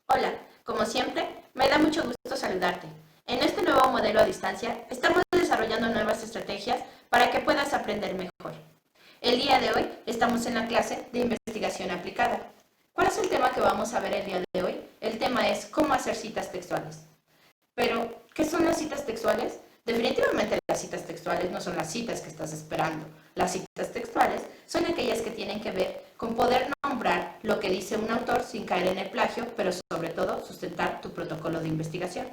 Hola, como siempre, me da mucho gusto saludarte. En este nuevo modelo a distancia, estamos desarrollando nuevas estrategias para que puedas aprender mejor. El día de hoy estamos en la clase de investigación aplicada. ¿Cuál es el tema que vamos a ver el día de hoy? El tema es cómo hacer citas textuales. Pero, ¿qué son las citas textuales? Definitivamente las citas textuales no son las citas que estás esperando. Las citas textuales son aquellas que tienen que ver con poder nombrar lo que dice un autor sin caer en el plagio, pero sobre todo sustentar tu protocolo de investigación.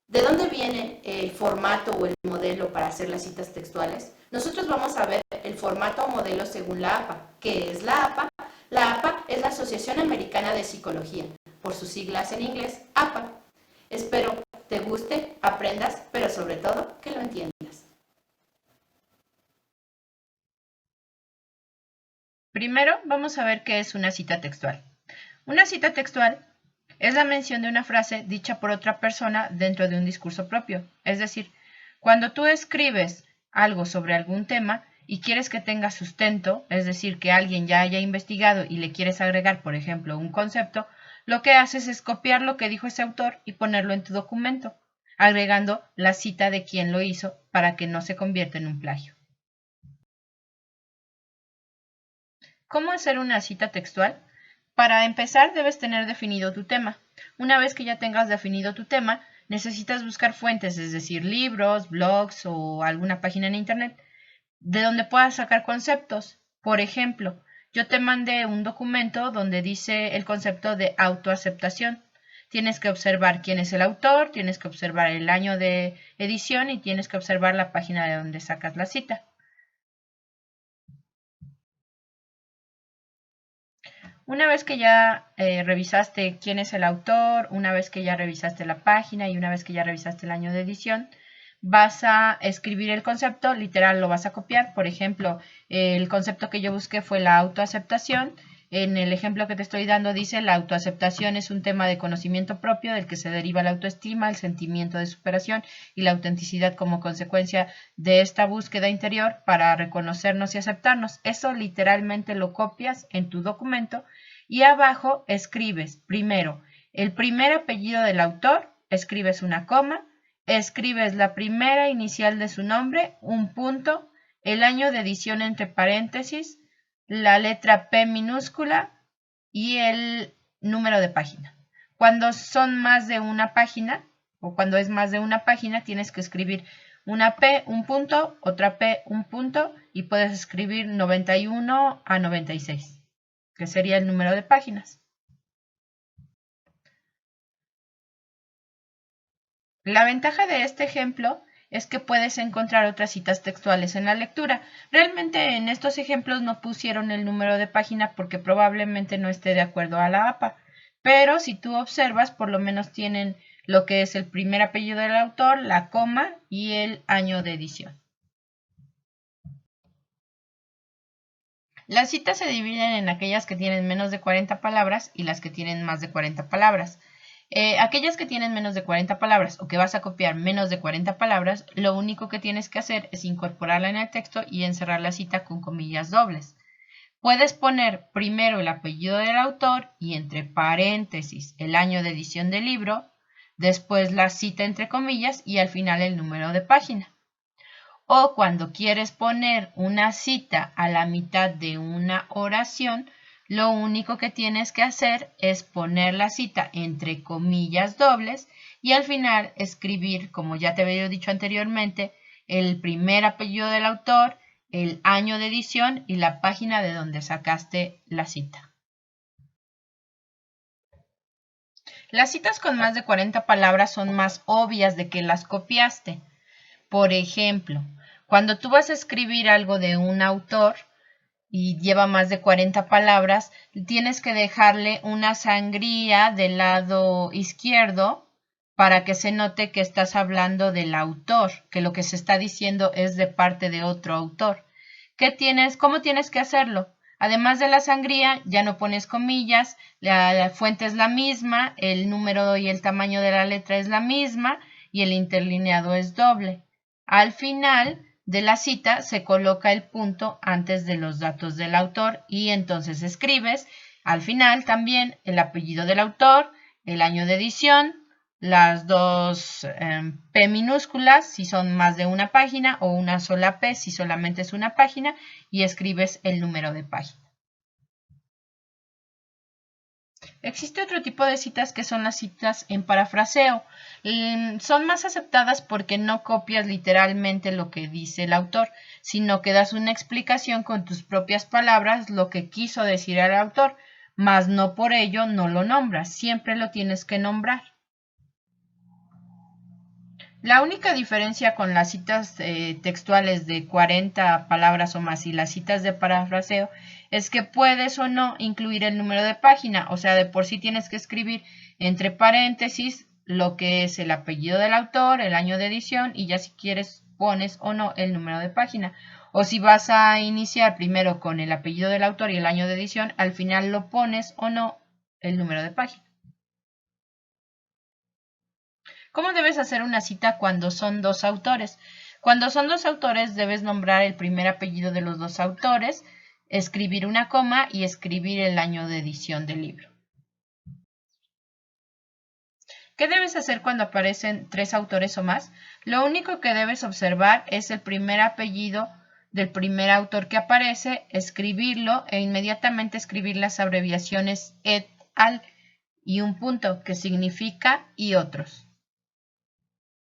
¿De dónde viene el formato o el modelo para hacer las citas textuales? Nosotros vamos a ver el formato o modelo según la APA. ¿Qué es la APA? La APA es la Asociación Americana de Psicología, por sus siglas en inglés, APA. Espero te guste, aprendas, pero sobre todo que lo entiendas. Primero, vamos a ver qué es una cita textual. Una cita textual es la mención de una frase dicha por otra persona dentro de un discurso propio. Es decir, cuando tú escribes algo sobre algún tema y quieres que tenga sustento, es decir, que alguien ya haya investigado y le quieres agregar, por ejemplo, un concepto, lo que haces es copiar lo que dijo ese autor y ponerlo en tu documento, agregando la cita de quien lo hizo para que no se convierta en un plagio. ¿Cómo hacer una cita textual? Para empezar, debes tener definido tu tema. Una vez que ya tengas definido tu tema, necesitas buscar fuentes, es decir, libros, blogs o alguna página en internet, de donde puedas sacar conceptos. Por ejemplo, yo te mandé un documento donde dice el concepto de autoaceptación. Tienes que observar quién es el autor, tienes que observar el año de edición y tienes que observar la página de donde sacas la cita. Una vez que ya revisaste quién es el autor, una vez que ya revisaste la página y una vez que ya revisaste el año de edición, vas a escribir el concepto, literal lo vas a copiar. Por ejemplo, el concepto que yo busqué fue la autoaceptación. En el ejemplo que te estoy dando dice, la autoaceptación es un tema de conocimiento propio del que se deriva la autoestima, el sentimiento de superación y la autenticidad como consecuencia de esta búsqueda interior para reconocernos y aceptarnos. Eso literalmente lo copias en tu documento y abajo escribes primero el primer apellido del autor, escribes una coma, escribes la primera inicial de su nombre, un punto, el año de edición entre paréntesis, la letra P minúscula y el número de página. Cuando son más de una página o cuando es más de una página, tienes que escribir una P, un punto, otra P, un punto y puedes escribir 91 a 96, que sería el número de páginas. La ventaja de este ejemplo es que puedes encontrar otras citas textuales en la lectura. Realmente en estos ejemplos no pusieron el número de página porque probablemente no esté de acuerdo a la APA, pero si tú observas, por lo menos tienen lo que es el primer apellido del autor, la coma y el año de edición. Las citas se dividen en aquellas que tienen menos de 40 palabras y las que tienen más de 40 palabras. Aquellas que tienen menos de 40 palabras o que vas a copiar menos de 40 palabras, lo único que tienes que hacer es incorporarla en el texto y encerrar la cita con comillas dobles. Puedes poner primero el apellido del autor y entre paréntesis el año de edición del libro, después la cita entre comillas y al final el número de página. O cuando quieres poner una cita a la mitad de una oración, lo único que tienes que hacer es poner la cita entre comillas dobles y al final escribir, como ya te había dicho anteriormente, el primer apellido del autor, el año de edición y la página de donde sacaste la cita. Las citas con más de 40 palabras son más obvias de que las copiaste. Por ejemplo, cuando tú vas a escribir algo de un autor y lleva más de 40 palabras, tienes que dejarle una sangría del lado izquierdo para que se note que estás hablando del autor, que lo que se está diciendo es de parte de otro autor. ¿Cómo tienes que hacerlo? Además de la sangría, ya no pones comillas, la fuente es la misma, el número y el tamaño de la letra es la misma y el interlineado es doble. Al final de la cita se coloca el punto antes de los datos del autor y entonces escribes Al final también el apellido del autor, el año de edición, las dos P minúsculas si son más de una página o una sola P si solamente es una página y escribes el número de página. Existe otro tipo de citas que son las citas en parafraseo. Son más aceptadas porque no copias literalmente lo que dice el autor, sino que das una explicación con tus propias palabras lo que quiso decir el autor, mas no por ello no lo nombras, siempre lo tienes que nombrar. La única diferencia con las citas textuales de 40 palabras o más y las citas de parafraseo es que puedes o no incluir el número de página, o sea, de por sí tienes que escribir entre paréntesis lo que es el apellido del autor, el año de edición y ya si quieres pones o no el número de página. O si vas a iniciar primero con el apellido del autor y el año de edición, al final lo pones o no el número de página. ¿Cómo debes hacer una cita cuando son dos autores? Cuando son dos autores debes nombrar el primer apellido de los dos autores, escribir una coma y escribir el año de edición del libro. ¿Qué debes hacer cuando aparecen tres autores o más? Lo único que debes observar es el primer apellido del primer autor que aparece, escribirlo e inmediatamente escribir las abreviaciones et al y un punto que significa y otros.